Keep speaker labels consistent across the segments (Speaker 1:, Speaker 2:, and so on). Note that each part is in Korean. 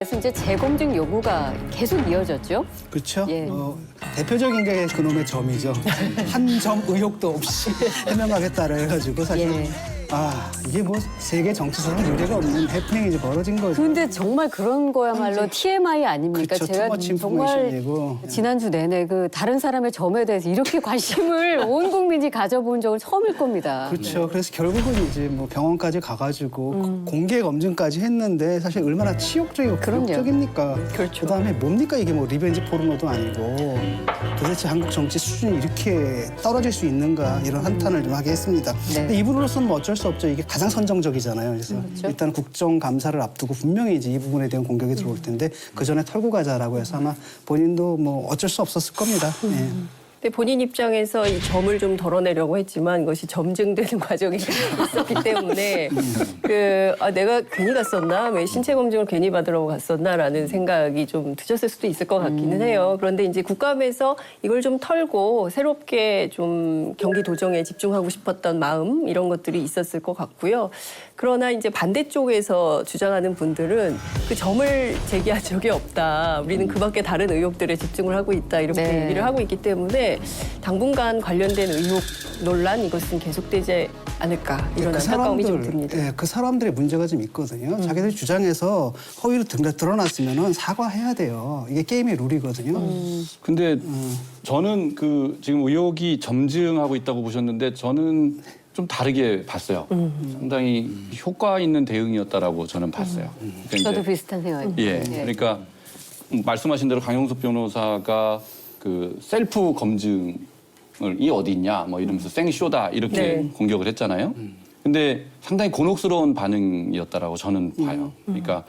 Speaker 1: 그래서 이제 재검증 요구가 계속 이어졌죠.
Speaker 2: 그렇죠.
Speaker 1: 예.
Speaker 2: 대표적인 게 그놈의 점이죠. 한 점 의혹도 없이 해명하겠다라 해가지고 사실
Speaker 1: 예.
Speaker 2: 이게 뭐 세계 정치사상 유례가 없는 해프닝이 이제 벌어진 거죠.
Speaker 1: 근데 정말 그런 거야말로 TMI 아닙니까?
Speaker 2: 그쵸,
Speaker 1: 제가
Speaker 2: 투머치
Speaker 1: 정말
Speaker 2: 인포메이션이고.
Speaker 1: 지난주 내내 그 다른 사람의 점에 대해서 이렇게 관심을 온 국민이 가져본 적은 처음일 겁니다.
Speaker 2: 그렇죠. 그래서 결국은 이제 뭐 병원까지 가가지고 공개 검증까지 했는데 사실 얼마나 치욕적이고
Speaker 1: 그럼요.
Speaker 2: 굴욕적입니까?
Speaker 1: 그렇죠.
Speaker 2: 그다음에 뭡니까 이게 뭐 리벤지 포르노도 아니고 도대체 한국 정치 수준이 이렇게 떨어질 수 있는가 이런 한탄을 좀 하게 했습니다.
Speaker 1: 네.
Speaker 2: 근데 이분으로서는 뭐 어쩔 수 없죠. 이게 가장 선정적이잖아요. 그래서
Speaker 1: 그렇죠.
Speaker 2: 일단 국정감사를 앞두고 분명히 이제 이 부분에 대한 공격이 들어올 텐데 그 전에 털고 가자라고 해서 아마 본인도 뭐 어쩔 수 없었을 겁니다. 예.
Speaker 3: 근데 본인 입장에서 이 점을 좀 덜어내려고 했지만 이것이 점증되는 과정이 있었기 때문에 내가 괜히 갔었나? 왜 신체 검증을 괜히 받으러 갔었나라는 생각이 좀 드셨을 수도 있을 것 같기는 해요. 그런데 이제 국감에서 이걸 좀 털고 새롭게 좀 경기 도정에 집중하고 싶었던 마음 이런 것들이 있었을 것 같고요. 그러나 이제 반대쪽에서 주장하는 분들은 그 점을 제기한 적이 없다. 우리는 그밖에 다른 의혹들에 집중을 하고 있다. 이렇게
Speaker 1: 네.
Speaker 3: 얘기를 하고 있기 때문에 당분간 관련된 의혹 논란 이것은 계속되지 않을까 이런 안타까움이 좀 듭니다.
Speaker 2: 그 사람들의 문제가 좀 있거든요. 자기들 주장에서 허위로 드러났으면 사과해야 돼요. 이게 게임의 룰이거든요.
Speaker 4: 근데 저는 그 지금 의혹이 점증하고 있다고 보셨는데 저는 좀 다르게 봤어요. 상당히 효과 있는 대응이었다라고 저는 봤어요. 그러니까
Speaker 1: 저도
Speaker 4: 이제
Speaker 1: 비슷한 생각입니다.
Speaker 4: 예, 그러니까 말씀하신 대로 강용석 변호사가 그 셀프 검증을 이 어디 있냐 뭐 이러면서 생쇼다 이렇게
Speaker 3: 네.
Speaker 4: 공격을 했잖아요. 근데 상당히 곤혹스러운 반응이었다라고 저는 봐요. 그러니까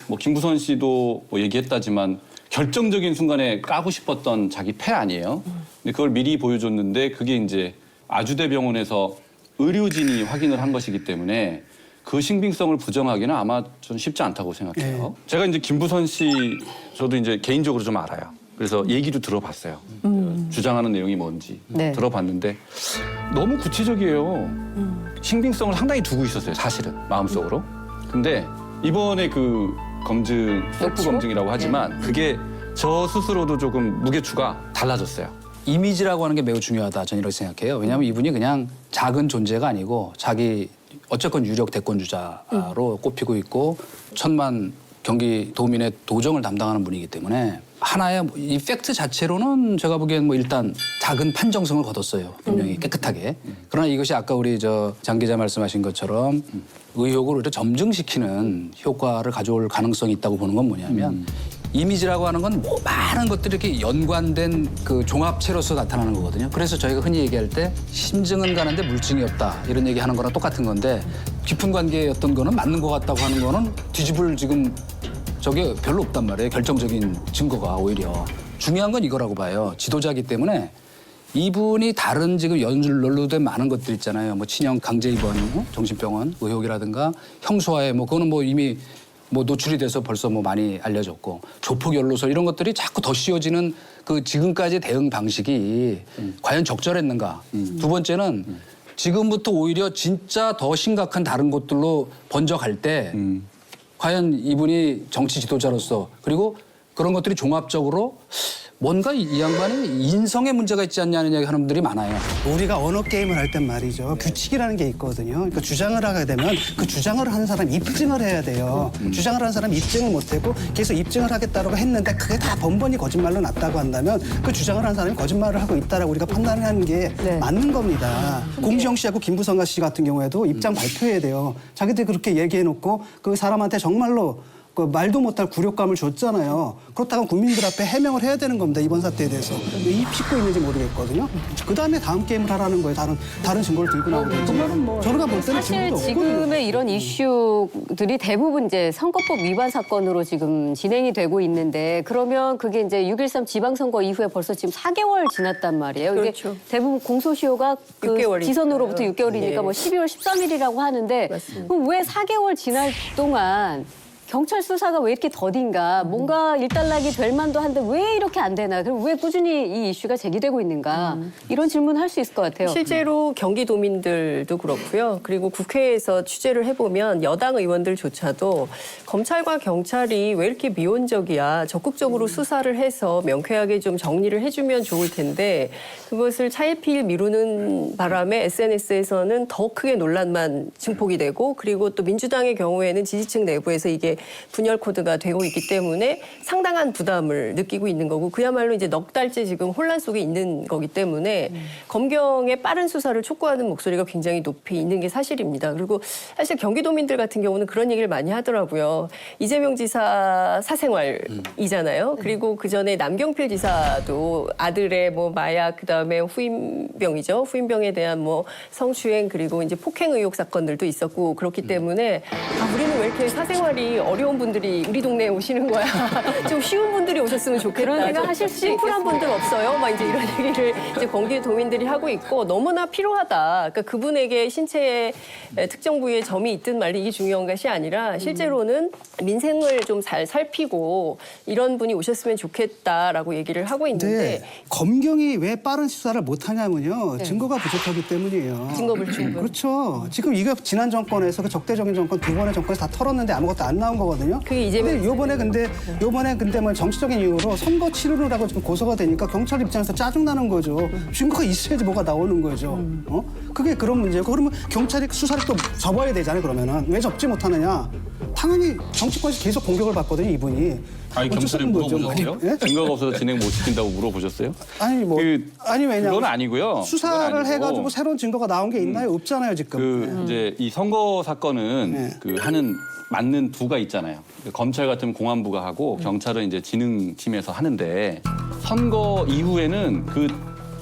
Speaker 4: 뭐 김부선 씨도 뭐 얘기했다지만 결정적인 순간에 까고 싶었던 자기 패 아니에요. 근데 그걸 미리 보여줬는데 그게 이제 아주대병원에서 의료진이 확인을 한 것이기 때문에 그 신빙성을 부정하기는 아마 전 쉽지 않다고 생각해요. 제가 이제 김부선 씨 저도 이제 개인적으로 좀 알아요. 그래서 얘기도 들어봤어요. 주장하는 내용이 뭔지
Speaker 1: 네.
Speaker 4: 들어봤는데 너무 구체적이에요. 신빙성을 상당히 두고 있었어요, 사실은 마음속으로. 근데 이번에 그 검증, 셀프
Speaker 1: 그렇죠?
Speaker 4: 검증이라고 하지만 그게 저 스스로도 조금 무게추가 달라졌어요.
Speaker 5: 이미지라고 하는 게 매우 중요하다 저는 이렇게 생각해요. 왜냐하면 이분이 그냥 작은 존재가 아니고 자기 어쨌건 유력 대권 주자로 꼽히고 있고 1,000만 경기도민의 도정을 담당하는 분이기 때문에 하나의 이 팩트 자체로는 제가 보기엔 뭐 일단 작은 판정성을 거뒀어요. 분명히 깨끗하게. 그러나 이것이 아까 우리 장 기자 말씀하신 것처럼 의혹을 오히려 점증시키는 효과를 가져올 가능성이 있다고 보는 건 뭐냐면 이미지라고 하는 건 뭐 많은 것들이 이렇게 연관된 그 종합체로서 나타나는 거거든요. 그래서 저희가 흔히 얘기할 때 심증은 가는데 물증이 없다 이런 얘기하는 거랑 똑같은 건데 깊은 관계였던 거는 맞는 것 같다고 하는 거는 뒤집을 지금 저게 별로 없단 말이에요. 결정적인 증거가 오히려. 중요한 건 이거라고 봐요. 지도자이기 때문에 이분이 다른 지금 연루된 많은 것들 있잖아요. 뭐 친형 강제 입원, 정신병원 의혹이라든가 형수와의 뭐 그거는 뭐 이미 뭐 노출이 돼서 벌써 뭐 많이 알려졌고 조폭 연루설 이런 것들이 자꾸 더 씌워지는 그 지금까지 대응 방식이 과연 적절했는가. 두 번째는 지금부터 오히려 진짜 더 심각한 다른 것들로 번져갈 때 과연 이분이 정치 지도자로서 그리고 그런 것들이 종합적으로 뭔가 이 양반이 인성에 문제가 있지 않냐는 이야기 하는 분들이 많아요.
Speaker 2: 우리가 언어 게임을 할 땐 말이죠. 규칙이라는 게 있거든요. 그러니까 주장을 하게 되면 그 주장을 하는 사람 입증을 해야 돼요. 주장을 하는 사람 입증을 못하고 계속 입증을 하겠다고 했는데 그게 다 번번이 거짓말로 났다고 한다면 그 주장을 하는 사람이 거짓말을 하고 있다라고 우리가 판단하는 게
Speaker 1: 네.
Speaker 2: 맞는 겁니다. 공지영 씨하고 김부선 씨 같은 경우에도 입장 발표해야 돼요. 자기들이 그렇게 얘기해놓고 그 사람한테 정말로 그 말도 못할 굴욕감을 줬잖아요. 그렇다고 국민들 앞에 해명을 해야 되는 겁니다. 이번 사태에 대해서. 왜 입히고 있는지 모르겠거든요. 그다음에 다음 게임을 하라는 거예요. 다른 증거를 들고 나오든지. 저희가 볼 때는
Speaker 1: 사실
Speaker 2: 증거도 없거든요.
Speaker 1: 지금의 이런 이슈들이 대부분 이제 선거법 위반 사건으로 지금 진행이 되고 있는데 그러면 그게 이제 6.13 지방선거 이후에 벌써 지금 4개월 지났단 말이에요. 이게
Speaker 3: 그렇죠.
Speaker 1: 대부분 공소시효가 그
Speaker 3: 6개월이니까요.
Speaker 1: 지선으로부터 6개월이니까
Speaker 3: 네.
Speaker 1: 뭐 12월 13일이라고 하는데
Speaker 3: 맞습니다.
Speaker 1: 그럼 왜 4개월 지날 동안 경찰 수사가 왜 이렇게 더딘가, 뭔가 일단락이 될 만도 한데 왜 이렇게 안 되나, 그리고 왜 꾸준히 이 이슈가 제기되고 있는가, 이런 질문 할 수 있을 것 같아요.
Speaker 3: 실제로 경기도민들도 그렇고요. 그리고 국회에서 취재를 해보면 여당 의원들조차도 검찰과 경찰이 왜 이렇게 미온적이야, 적극적으로 수사를 해서 명쾌하게 좀 정리를 해주면 좋을 텐데 그것을 차일피일 미루는 바람에 SNS에서는 더 크게 논란만 증폭이 되고, 그리고 또 민주당의 경우에는 지지층 내부에서 이게 분열 코드가 되고 있기 때문에 상당한 부담을 느끼고 있는 거고, 그야말로 이제 넉 달째 지금 혼란 속에 있는 거기 때문에 검경의 빠른 수사를 촉구하는 목소리가 굉장히 높이 있는 게 사실입니다. 그리고 사실 경기도민들 같은 경우는 그런 얘기를 많이 하더라고요. 이재명 지사 사생활이잖아요. 그리고 그 전에 남경필 지사도 아들의 뭐 마약, 그다음에 후임병이죠. 후임병에 대한 뭐 성추행, 그리고 이제 폭행 의혹 사건들도 있었고, 그렇기 때문에 우리는 왜 이렇게 사생활이 어려운 분들이 우리 동네에 오시는 거야. 좀 쉬운 분들이 오셨으면 좋겠다.
Speaker 1: 그런 생각 하실 수
Speaker 3: 심플한 분들 없어요? 막 이제 이런 얘기를 이제 경기도민들이 하고 있고, 너무나 필요하다. 그러니까 그분에게 신체의 특정 부위에 점이 있든 말든 이게 중요한 것이 아니라 실제로는 민생을 좀 잘 살피고 이런 분이 오셨으면 좋겠다라고 얘기를 하고 있는데,
Speaker 2: 근데 검경이 왜 빠른 수사를 못 하냐면요. 증거가 부족하기 때문이에요.
Speaker 3: 증거 불충분.
Speaker 2: 그렇죠. 지금 이거 지난 정권에서 그 적대적인 정권 두 번의 정권에서 다 털었는데 아무것도 안 나온 거거든요.
Speaker 3: 그게 이재명
Speaker 2: 근데 요번에 뭐 정치적인 이유로 선거 치르느라고 지금 고소가 되니까 경찰 입장에서 짜증 나는 거죠. 증거가 있어야지 뭐가 나오는 거죠. 그게 그런 문제고, 그러면 경찰이 수사를 또 접어야 되잖아요. 그러면은 왜 접지 못하느냐? 당연히 정치권에서 계속 공격을 받거든요, 이분이.
Speaker 4: 아니,
Speaker 2: 어쩔 수
Speaker 4: 경찰에
Speaker 2: 없는 거죠,
Speaker 4: 물어보셨어요?
Speaker 2: 뭐. 예?
Speaker 4: 증거가 없어서 진행 못 시킨다고 물어보셨어요?
Speaker 2: 아니 뭐 왜냐면
Speaker 4: 그건 아니고요. 그건
Speaker 2: 수사를
Speaker 4: 아니고.
Speaker 2: 해가지고 새로운 증거가 나온 게 있나요? 없잖아요, 지금.
Speaker 4: 이제 이 선거 사건은
Speaker 2: 네.
Speaker 4: 맞는 부가 있잖아요. 검찰 같으면 공안부가 하고 경찰은 이제 진흥팀에서 하는데, 선거 이후에는 그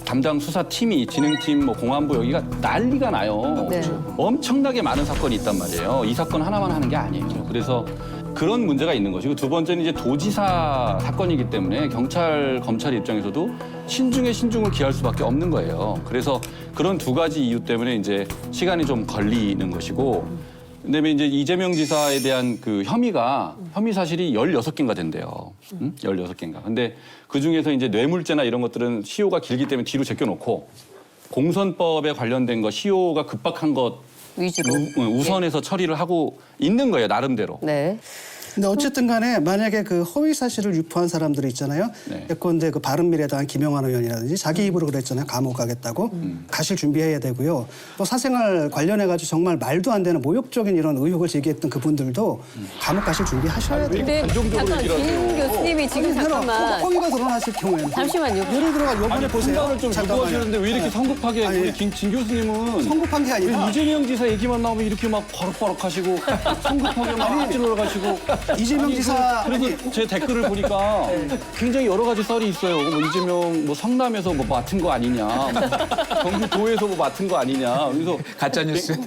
Speaker 4: 담당 수사팀이 진흥팀, 뭐 공안부 여기가 난리가 나요.
Speaker 1: 네.
Speaker 4: 엄청나게 많은 사건이 있단 말이에요. 이 사건 하나만 하는 게 아니에요. 그래서 그런 문제가 있는 것이고, 두 번째는 이제 도지사 사건이기 때문에 경찰, 검찰 입장에서도 신중에 신중을 기할 수밖에 없는 거예요. 그래서 그런 두 가지 이유 때문에 이제 시간이 좀 걸리는 것이고, 그다음에 이제 이재명 지사에 대한 그 혐의 사실이 16개인가 된대요. 16개인가. 근데 그중에서 이제 뇌물죄나 이런 것들은 시효가 길기 때문에 뒤로 제껴놓고, 공선법에 관련된 거 시효가 급박한 것
Speaker 1: 위주로.
Speaker 4: 우선해서 처리를 하고 있는 거예요, 나름대로.
Speaker 1: 네.
Speaker 2: 근데 어쨌든 간에 만약에 그 허위 사실을 유포한 사람들이 있잖아요.
Speaker 4: 네.
Speaker 2: 예컨대 그 바른미래당 김영환 의원이라든지 자기 입으로 그랬잖아요. 감옥 가겠다고. 가실 준비해야 되고요. 또 사생활 관련해가지고 정말 말도 안 되는 모욕적인 이런 의혹을 제기했던 그분들도 감옥 가실 준비하셔야 돼요.
Speaker 1: 근데 잠깐 진 교수님이 지금 잠깐만.
Speaker 2: 허위가 드러났을 경우에는.
Speaker 1: 잠시만요.
Speaker 2: 예를 들어 요번에 보세요.
Speaker 4: 판단을 좀 요구하시는데 왜 이렇게 성급하게
Speaker 2: 아니,
Speaker 4: 우리 진 교수님은
Speaker 2: 성급한 게 아니라
Speaker 4: 왜 이재명 지사 얘기만 나오면 이렇게 막 버럭버럭 하시고 성급하게 막 앞질러 가시고.
Speaker 2: 이재명 지사
Speaker 4: 그래서 제 댓글을 보니까 굉장히 여러 가지 썰이 있어요. 뭐 이재명 뭐 성남에서 뭐 맡은 거 아니냐, 뭐 경기도에서 뭐 맡은 거 아니냐. 그래서
Speaker 5: 가짜 뉴스.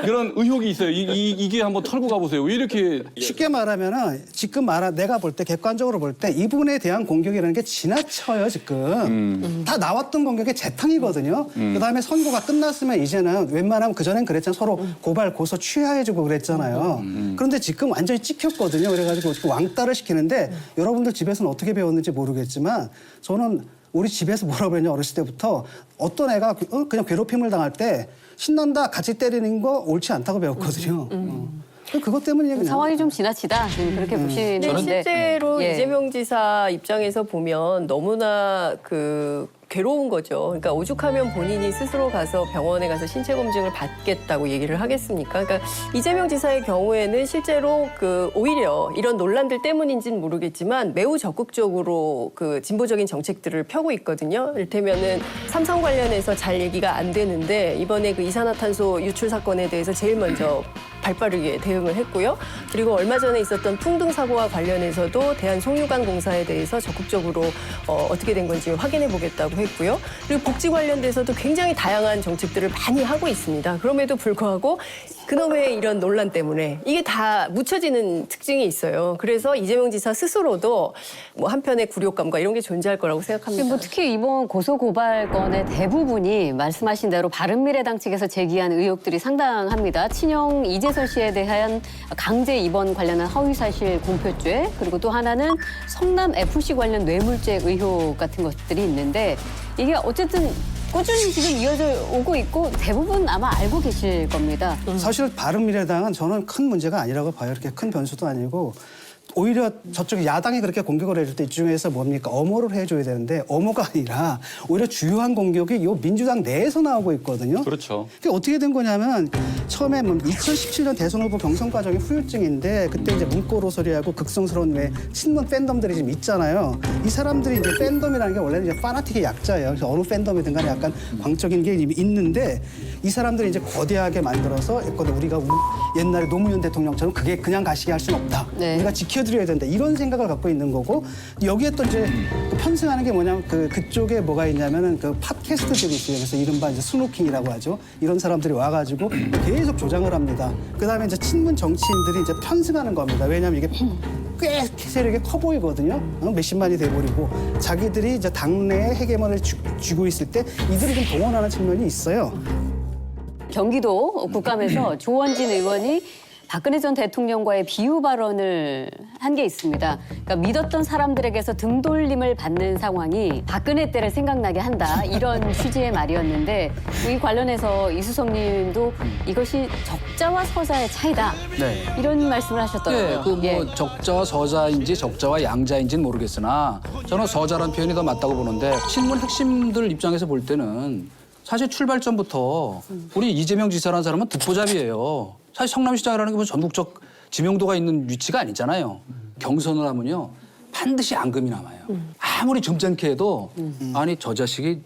Speaker 4: 그런 의혹이 있어요. 이게 한번 털고 가보세요. 왜 이렇게
Speaker 2: 쉽게 말하면은 지금 내가 볼 때 객관적으로 볼 때 이분에 대한 공격이라는 게 지나쳐요 지금. 다 나왔던 공격의 재탕이거든요. 그다음에 선고가 끝났으면 이제는 웬만하면 그전엔 그랬잖아요. 서로 고발 고소 취하해주고 그랬잖아요. 그런데 지금 완전히 찍혔거든요. 그래가지고 지금 왕따를 시키는데 여러분들 집에서는 어떻게 배웠는지 모르겠지만 저는 우리 집에서 뭐라고 그랬냐 어렸을 때부터 어떤 애가 그냥 괴롭힘을 당할 때 신난다 같이 때리는 거 옳지 않다고 배웠거든요. 그것 때문이에요. 그냥.
Speaker 1: 상황이 좀 지나치다. 지금 그렇게 보시는
Speaker 3: 근데
Speaker 1: 건데.
Speaker 3: 실제로
Speaker 1: 예.
Speaker 3: 이재명 지사 입장에서 보면 너무나 괴로운 거죠. 그러니까 오죽하면 본인이 스스로 가서 병원에 가서 신체 검증을 받겠다고 얘기를 하겠습니까? 그러니까 이재명 지사의 경우에는 실제로 오히려 이런 논란들 때문인지는 모르겠지만 매우 적극적으로 진보적인 정책들을 펴고 있거든요. 이를테면은 삼성 관련해서 잘 얘기가 안 되는데 이번에 이산화탄소 유출 사건에 대해서 제일 먼저 발빠르게 대응을 했고요. 그리고 얼마 전에 있었던 풍등 사고와 관련해서도 대한송유관공사에 대해서 적극적으로 어떻게 된 건지 확인해 보겠다고 하기도 했고요. 그리고 복지 관련돼서도 굉장히 다양한 정책들을 많이 하고 있습니다. 그럼에도 불구하고 그놈의 이런 논란 때문에 이게 다 묻혀지는 특징이 있어요. 그래서 이재명 지사 스스로도 뭐 한편의 굴욕감과 이런 게 존재할 거라고 생각합니다.
Speaker 1: 뭐 특히 이번 고소고발건의 대부분이 말씀하신 대로 바른미래당 측에서 제기한 의혹들이 상당합니다. 친형 이재선 씨에 대한 강제 입원 관련한 허위사실 공표죄, 그리고 또 하나는 성남 FC 관련 뇌물죄 의혹 같은 것들이 있는데 이게 어쨌든 꾸준히 지금 이어져 오고 있고 대부분 아마 알고 계실 겁니다.
Speaker 2: 사실 바른미래당은 저는 큰 문제가 아니라고 봐요. 이렇게 큰 변수도 아니고 오히려 저쪽 야당이 그렇게 공격을 해줄 때 이중에서 뭡니까? 엄호를 해줘야 되는데 엄호가 아니라 오히려 주요한 공격이 요 민주당 내에서 나오고 있거든요.
Speaker 4: 그렇죠.
Speaker 2: 그게 어떻게 된 거냐면 처음에 2017년 대선 후보 경선 과정이 후유증인데 그때 이제 문고로 소리하고 극성스러운 왜 친문 팬덤들이 좀 있잖아요. 이 사람들이 이제 팬덤이라는 게 원래는 이제 파나틱의 약자예요. 그래서 어느 팬덤이든 간에 약간 광적인 게 있는데 이 사람들이 이제 거대하게 만들어서 우리가 옛날에 노무현 대통령처럼 그게 그냥 가시게 할 수는 없다.
Speaker 1: 네.
Speaker 2: 우리가 지켜드려야 된다. 이런 생각을 갖고 있는 거고 여기에 또 이제 그 편승하는 게 뭐냐면 그쪽에 뭐가 있냐면은 그 팟캐스트들이 있어요. 그래서 이른바 이제 스노킹이라고 하죠. 이런 사람들이 와가지고 계속 조장을 합니다. 그다음에 이제 친문 정치인들이 이제 편승하는 겁니다. 왜냐하면 이게 꽤 세력이 커 보이거든요. 몇십만이 돼버리고 자기들이 이제 당내에 헤게몬을 쥐고 있을 때 이들을 좀 동원하는 측면이 있어요.
Speaker 1: 경기도 국감에서 조원진 의원이 박근혜 전 대통령과의 비유 발언을 한 게 있습니다. 그러니까 믿었던 사람들에게서 등돌림을 받는 상황이 박근혜 때를 생각나게 한다. 이런 취지의 말이었는데 이 관련해서 이수석 님도 이것이 적자와 서자의 차이다.
Speaker 5: 네.
Speaker 1: 이런 말씀을 하셨더라고요.
Speaker 5: 그 뭐 적자와 서자인지 적자와 양자인지는 모르겠으나 저는 서자라는 표현이 더 맞다고 보는데 친문 핵심들 입장에서 볼 때는 사실 출발점부터 우리 이재명 지사라는 사람은 듣보잡이에요. 사실 성남시장이라는 게 뭐 전국적 지명도가 있는 위치가 아니잖아요. 경선을 하면요 반드시 앙금이 남아요. 아무리 점잖게 해도 아니 저 자식이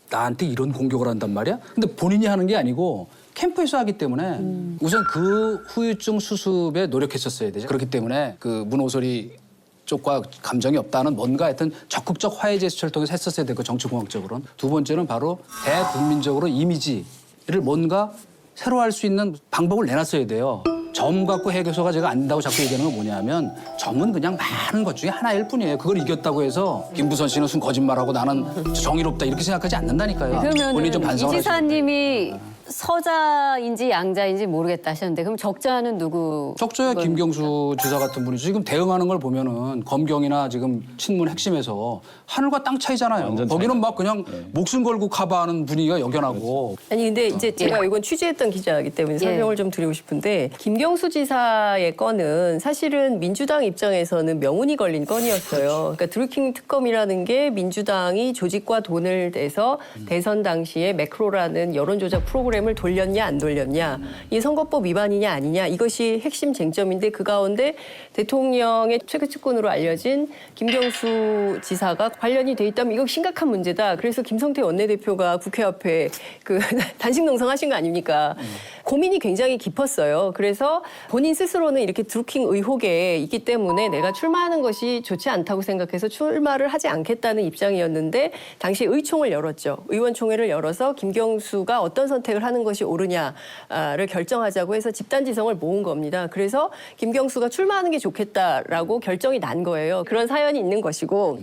Speaker 5: 나한테 이런 공격을 한단 말이야? 근데 본인이 하는 게 아니고 캠프에서 하기 때문에 우선 그 후유증 수습에 노력했었어야 되죠. 그렇기 때문에 그 문호소리 쪽과 감정이 없다는 뭔가 하여튼 적극적 화해 제스처를 통해서 했었어야 되고 정치공학적으로는. 두 번째는 바로 대국민적으로 이미지를 뭔가 새로 할 수 있는 방법을 내놨어야 돼요. 점 갖고 해결소가 제가 안 된다고 자꾸 얘기하는 건 뭐냐면 점은 그냥 많은 것 중에 하나일 뿐이에요. 그걸 이겼다고 해서 김부선 씨는 순 거짓말하고 나는 정의롭다 이렇게 생각하지 않는다니까요.
Speaker 1: 그러면
Speaker 5: 본인이 좀
Speaker 1: 이
Speaker 5: 반성을
Speaker 1: 지사님이 서자인지 양자인지 모르겠다 하셨는데 그럼 적자는 누구?
Speaker 5: 적자야 김경수 지사 같은 분이 지금 대응하는 걸 보면은 검경이나 지금 친문 핵심에서 하늘과 땅 차이잖아요.
Speaker 4: 완전
Speaker 5: 거기는
Speaker 4: 차이죠.
Speaker 5: 막 그냥 목숨 걸고 커버하는 분위기가 역연하고.
Speaker 3: 아니 근데 이제 제가 이건 취재했던 기자이기 때문에 설명을 좀 드리고 싶은데 김경수 지사의 건은 사실은 민주당 입장에서는 명운이 걸린 건이었어요. 그러니까 드루킹 특검이라는 게 민주당이 조직과 돈을 내서 대선 당시에 매크로라는 여론조작 프로그램을 돌렸냐 안 돌렸냐, 이 선거법 위반이냐 아니냐, 이것이 핵심 쟁점인데 그 가운데 대통령의 최고 측근으로 알려진 김경수 지사가 관련이 돼 있다면 이거 심각한 문제다. 그래서 김성태 원내대표가 국회 앞에 그 단식 농성하신 거 아닙니까? 고민이 굉장히 깊었어요. 그래서 본인 스스로는 이렇게 드루킹 의혹에 있기 때문에 내가 출마하는 것이 좋지 않다고 생각해서 출마를 하지 않겠다는 입장이었는데 당시 의총을 열었죠. 의원총회를 열어서 김경수가 어떤 선택을 하는 것이 옳으냐를 결정하자고 해서 집단지성을 모은 겁니다. 그래서 김경수가 출마하는 게 좋겠다라고 결정이 난 거예요. 그런 사연이 있는 것이고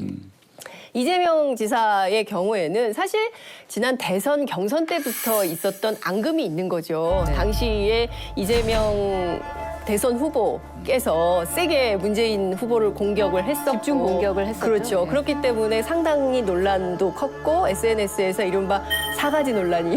Speaker 3: 이재명 지사의 경우에는 사실 지난 대선 경선 때부터 있었던 앙금이 있는 거죠. 당시에 이재명 대선 후보께서 세게 문재인 후보를 공격을 했었고
Speaker 1: 집중 공격을 했었죠.
Speaker 3: 그렇죠.
Speaker 1: 네.
Speaker 3: 그렇기 때문에 상당히 논란도 컸고 SNS에서 이른바 사가지 논란이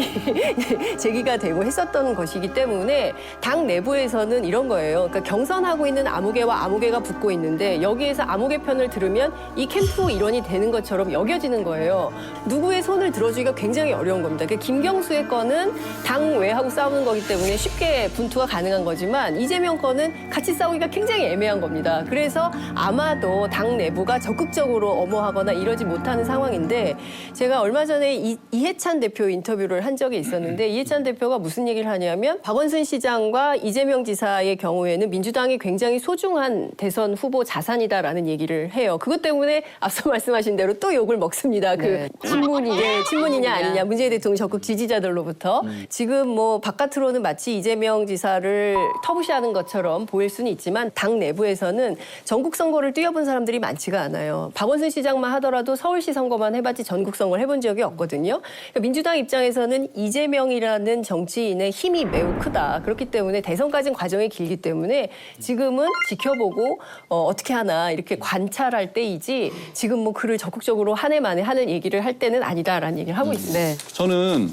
Speaker 3: 제기가 되고 했었던 것이기 때문에 당 내부에서는 이런 거예요. 그러니까 경선하고 있는 아무개와 아무개가 붙고 있는데 여기에서 아무개 편을 들으면 이 캠프 일원이 되는 것처럼 여겨지는 거예요. 누구의 손을 들어주기가 굉장히 어려운 겁니다. 그러니까 김경수의 건은 당 외하고 싸우는 거기 때문에 쉽게 분투가 가능한 거지만 이재명 거는 같이 싸우기가 굉장히 애매한 겁니다. 그래서 아마도 당 내부가 적극적으로 엄호하거나 이러지 못하는 상황인데 제가 얼마 전에 이해찬 대표 인터뷰를 한 적이 있었는데 이해찬 대표가 무슨 얘기를 하냐면 박원순 시장과 이재명 지사의 경우에는 민주당이 굉장히 소중한 대선 후보 자산이다라는 얘기를 해요. 그것 때문에 앞서 말씀하신 대로 또 욕을 먹습니다.
Speaker 1: 네.
Speaker 3: 친문이냐 아니냐 문재인 대통령 적극 지지자들로부터 지금 뭐 바깥으로는 마치 이재명 지사를 터부시하는 것처럼 보일 수는 있지만 당 내부에서는 전국 선거를 뛰어본 사람들이 많지가 않아요. 박원순 시장만 하더라도 서울시 선거만 해봤지 전국 선거를 해본 적이 없거든요. 그러니까 민주당 입장에서는 이재명이라는 정치인의 힘이 매우 크다. 그렇기 때문에 대선까지는 과정이 길기 때문에 지금은 지켜보고 어떻게 하나 이렇게 관찰할 때이지 지금 뭐 그를 적극적으로 한 해 만에 하는 얘기를 할 때는 아니다라는 얘기를 하고 있습니다.
Speaker 1: 네.
Speaker 4: 저는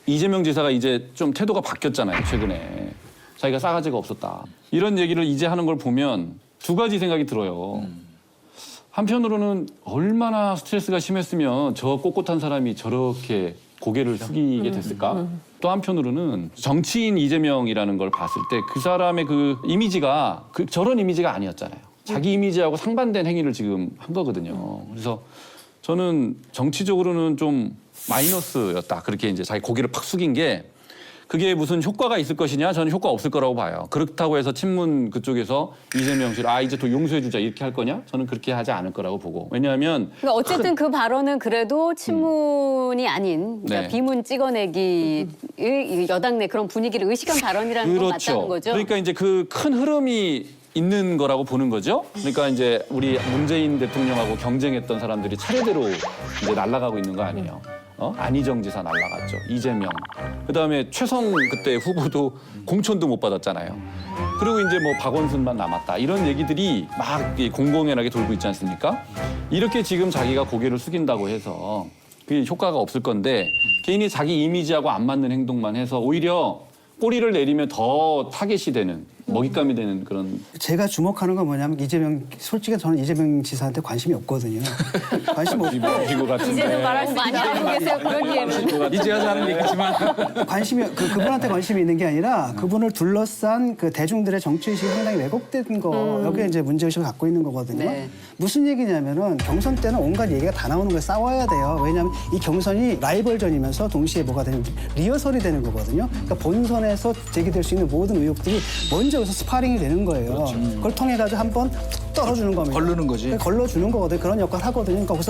Speaker 4: 이재명 지사가 이제 좀 태도가 바뀌었잖아요, 최근에. 자기가 싸가지가 없었다. 이런 얘기를 이제 하는 걸 보면 두 가지 생각이 들어요. 한편으로는 얼마나 스트레스가 심했으면 저 꼿꼿한 사람이 저렇게 고개를 숙이게 됐을까? 또 한편으로는 정치인 이재명이라는 걸 봤을 때 그 사람의 그 이미지가 저런 이미지가 아니었잖아요. 자기 이미지하고 상반된 행위를 지금 한 거거든요. 그래서 저는 정치적으로는 좀 마이너스였다. 그렇게 이제 자기 고개를 팍 숙인 게 그게 무슨 효과가 있을 것이냐? 저는 효과 없을 거라고 봐요. 그렇다고 해서 친문 그쪽에서 이재명 씨를 이제 또 용서해주자 이렇게 할 거냐? 저는 그렇게 하지 않을 거라고 보고. 왜냐하면
Speaker 1: 그러니까 어쨌든 그 발언은 그래도 친문이 아닌 그러니까
Speaker 4: 네.
Speaker 1: 비문 찍어내기 여당 내 그런 분위기를 의식한 발언이라는 건 맞다는 거죠.
Speaker 4: 그러니까 이제 그 큰 흐름이 있는 거라고 보는 거죠. 그러니까 이제 우리 문재인 대통령하고 경쟁했던 사람들이 차례대로 이제 날아가고 있는 거 아니에요. 안희정 지사 날아갔죠. 이재명. 그다음에 최성 그때 후보도 공천도 못 받았잖아요. 그리고 이제 뭐 박원순만 남았다. 이런 얘기들이 막 공공연하게 돌고 있지 않습니까? 이렇게 지금 자기가 고개를 숙인다고 해서 그게 효과가 없을 건데 개인이 자기 이미지하고 안 맞는 행동만 해서 오히려 꼬리를 내리면 더 타겟이 되는 먹잇감이 되는 그런.
Speaker 2: 제가 주목하는 건 뭐냐면 솔직히 저는 이재명 지사한테 관심이 없거든요. 관심 없고
Speaker 4: 이거 같은데.
Speaker 3: 이제는 말할 수
Speaker 1: 많이 알고 계세요. 그러기에는.
Speaker 5: 이제 와서 하는 얘기지만
Speaker 2: 관심이 그분한테 관심이 있는 게 아니라 그분을 둘러싼 그 대중들의 정치의식이 상당히 왜곡된 거 여기에 이제 문제의식을 갖고 있는 거거든요.
Speaker 1: 네.
Speaker 2: 무슨 얘기냐면은 경선 때는 온갖 얘기가 다 나오는 거예요. 싸워야 돼요. 왜냐하면 이 경선이 라이벌전이면서 동시에 뭐가 되는 리허설이 되는 거거든요. 그러니까 본선에서 제기될 수 있는 모든 의혹들이 먼저 여기서 스파링이 되는 거예요. 그걸 통해 가지고 한번 툭 떨어주는 겁니다.
Speaker 5: 걸르는 거지.
Speaker 2: 걸러주는 거거든요. 그런 역할을 하거든요. 그러니까 거기서